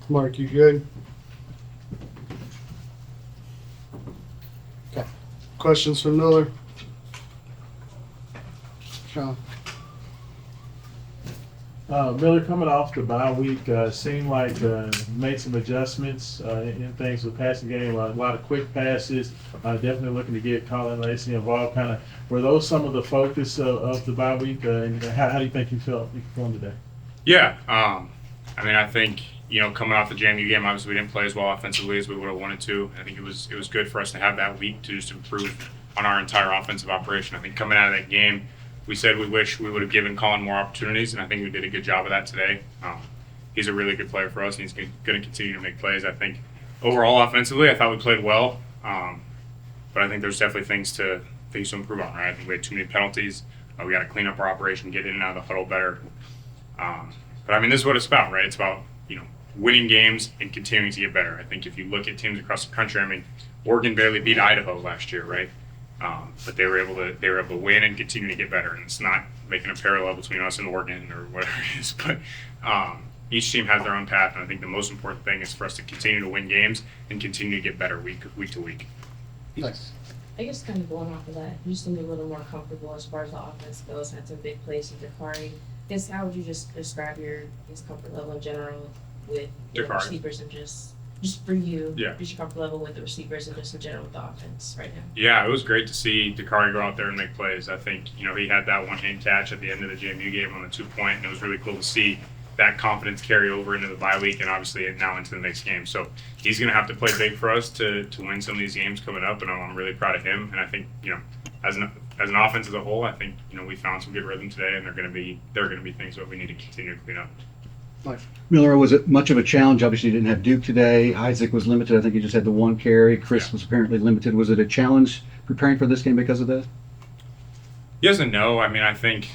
Mark, you good? Okay. Questions for Miller? Sean? Miller, coming off the bye week, seemed like made some adjustments in things with passing game. A lot of quick passes. Definitely looking to get Colin Lacey involved. Kind of were those some of the focus of the bye week? And how do you think you felt today? Yeah, I mean, I think coming off the JMU game, obviously we didn't play as well offensively as we would have wanted to. I think it was good for us to have that week to just improve on our entire offensive operation. I think coming out of that game, we said we wish we would have given Colin more opportunities, and I think we did a good job of that today. He's a really good player for us, and he's going to continue to make plays. I think overall offensively, I thought we played well, but I think there's definitely things to improve on. Right? I think we had too many penalties. We got to clean up our operation, get in and out of the huddle better. But I mean, this is what it's about, right? It's about winning games and continuing to get better. I think if you look at teams across the country, I mean, Oregon barely beat Idaho last year, right? But they were able to win and continue to get better. And it's not making a parallel between us and Oregon or whatever it is, but each team has their own path. And I think the most important thing is for us to continue to win games and continue to get better week to week. Nice. I guess kind of going off of that, you seem a little more comfortable as far as the offense goes. Had some big plays with Dakari. I guess how would you just describe your comfort level in general with receivers and just for you, just your comfort level with the receivers and just in general with the offense right now? Yeah, it was great to see Dakari go out there and make plays. I think, he had that one-hand catch at the end of the JMU game on the 2-point, and it was really cool to see that confidence carry over into the bye week and obviously now into the next game. So he's going to have to play big for us to win some of these games coming up, and I'm really proud of him. And I think, as an offense as a whole, I think, we found some good rhythm today, and they're going to be things that we need to continue to clean up. Miller, was it much of a challenge? Obviously, you didn't have Duke today. Isaac was limited. I think he just had the one carry. Chris was apparently limited. Was it a challenge preparing for this game because of that? Yes and no. I mean, I think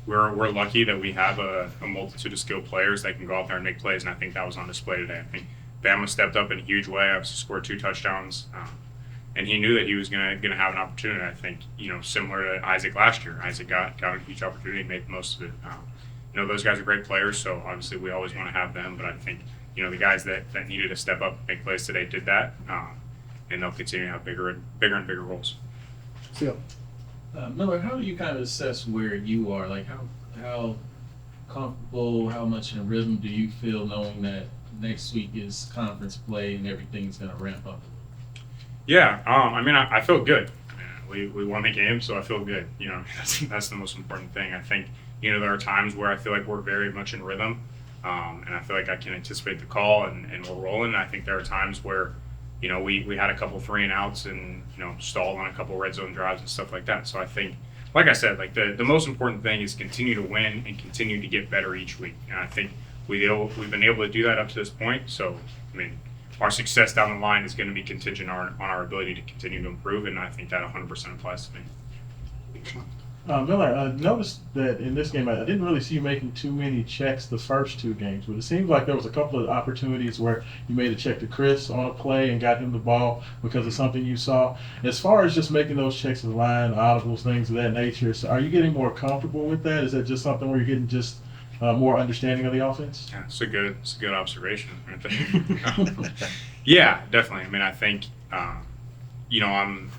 we're lucky that we have a multitude of skilled players that can go out there and make plays, and I think that was on display today. I think Bama stepped up in a huge way. Obviously, scored 2 touchdowns, and he knew that he was going to have an opportunity. I think similar to Isaac last year. Isaac got a huge opportunity and made the most of it. Those guys are great players, so obviously we always want to have them. But I think the guys that needed to step up and make plays today did that, and they'll continue to have bigger and bigger roles. Yeah. Miller, how do you kind of assess where you are? Like how comfortable, how much in rhythm do you feel knowing that next week is conference play and everything's going to ramp up? Yeah, I mean, I feel good. We won the game, so I feel good. That's the most important thing. I think there are times where I feel like we're very much in rhythm, and I feel like I can anticipate the call and we're rolling. I think there are times where we had a couple 3-and-outs and stalled on a couple red zone drives and stuff like that. So I think, like I said, like the most important thing is continue to win and continue to get better each week. And I think we've been able to do that up to this point. So I mean, our success down the line is going to be contingent on our ability to continue to improve, and I think that 100% applies to me. Miller, I noticed that in this game, I didn't really see you making too many checks the first 2 games, but it seems like there was a couple of opportunities where you made a check to Chris on a play and got him the ball because of something you saw. As far as just making those checks in the line, audibles, things of that nature, so are you getting more comfortable with that? Is that just something where you're getting just more understanding of the offense? Yeah, it's a good observation, I think. Yeah, definitely. I mean, I think I'm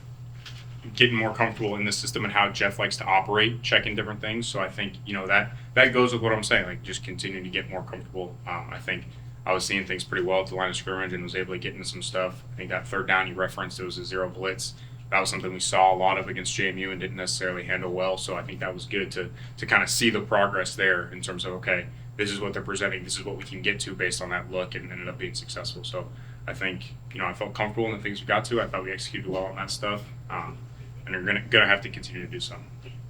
getting more comfortable in the system and how Jeff likes to operate, checking different things. So I think that goes with what I'm saying. Like, just continue to get more comfortable. I think I was seeing things pretty well at the line of scrimmage and was able to get into some stuff. I think that 3rd down you referenced, it was a 0 blitz. That was something we saw a lot of against JMU and didn't necessarily handle well. So I think that was good to kind of see the progress there in terms of, okay, this is what they're presenting, this is what we can get to based on that look, and ended up being successful. So I think I felt comfortable in the things we got to. I thought we executed well on that stuff, and are gonna have to continue to do so.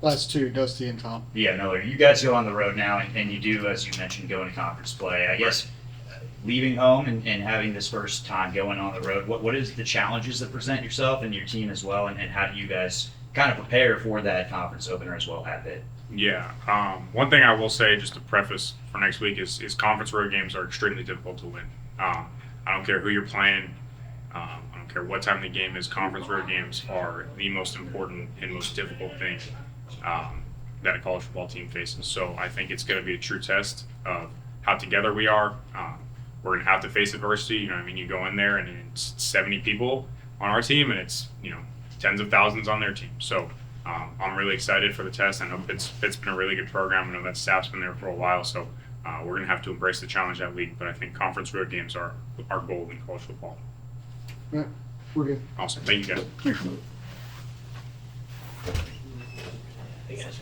Last 2, Dusty and Tom. Yeah, Miller, you guys go on the road now, and you do, as you mentioned, go into conference play. I guess leaving home and having this first time going on the road, what is the challenges that present yourself and your team as well, and how do you guys kind of prepare for that conference opener as well at it? Yeah, one thing I will say just to preface for next week is conference road games are extremely difficult to win. I don't care who you're playing. I don't care what time the game is. Conference road games are the most important and most difficult thing. that a college football team faces. So I think it's going to be a true test of how together we are. We're going to have to face adversity. You know, I mean, you go in there and it's 70 people on our team, and it's, you know, tens of thousands on their team. So I'm really excited for the test. I know Pitt's been a really good program. I know that staff's been there for a while. So we're going to have to embrace the challenge that week. But I think conference road games are our goal in college football. Yeah, we're good. Awesome. Thank you, guys. Thanks. Hey, guys.